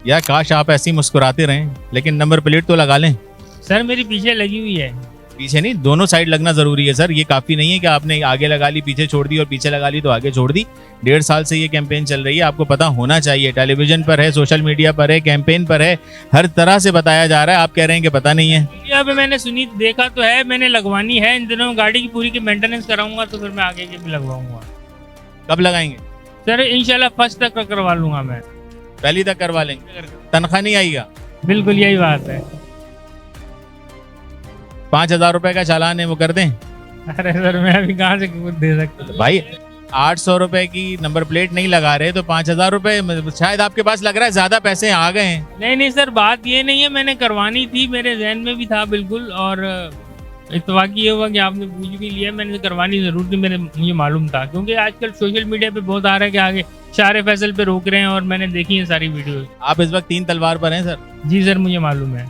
यार काश आप ऐसे ही मुस्कुराते रहें, लेकिन नंबर प्लेट तो लगा लें। सर मेरी पीछे लगी हुई है। पीछे नहीं, दोनों साइड लगना जरूरी है सर। ये काफी नहीं है कि आपने आगे लगा ली पीछे छोड़ दी और पीछे लगा ली तो आगे छोड़ दी। 1.5 साल से ये कैंपेन चल रही है, आपको पता होना चाहिए। टेलीविजन पर है, सोशल मीडिया पर है, कैंपेन पर है, हर तरह से बताया जा रहा है। आप कह रहे हैं कि पता नहीं है। यहाँ पे मैंने सुनी देखा तो है, मैंने लगवानी है। इन दिनों गाड़ी की पूरी की मेंटेनेंस कराऊंगा तो फिर मैं आगे की भी लगवाऊंगा। कब लगाएंगे? सर इंशाल्लाह फर्स्ट तक का करवा लूंगा मैं। पहली तक करवा लेंगे, तनख्वाह नहीं आएगा। बिल्कुल यही बात है। 5,000 रुपए का चालान है, वो कर दें? अरे सर मैं अभी कहाँ से कुछ दे सकता हूँ? भाई 800 रुपए की नंबर प्लेट नहीं लगा रहे तो 5,000 रुपए शायद आपके पास लग रहा है ज्यादा पैसे आ गए हैं। नहीं नहीं सर, बात ये नहीं है, मैंने करवानी थी, मेरे जहन में भी था बिल्कुल। और इत्तफाकी ये हुआ कि आपने पूछ भी लिया, मैंने करवानी जरूर थी, मुझे मालूम था। क्योंकि आजकल सोशल मीडिया पे बहुत आ रहा है कि आगे शारे फैसल पे रोक रहे हैं, और मैंने देखी है सारी वीडियो। आप इस वक्त 3 तलवार पर हैं सर। जी सर मुझे मालूम है।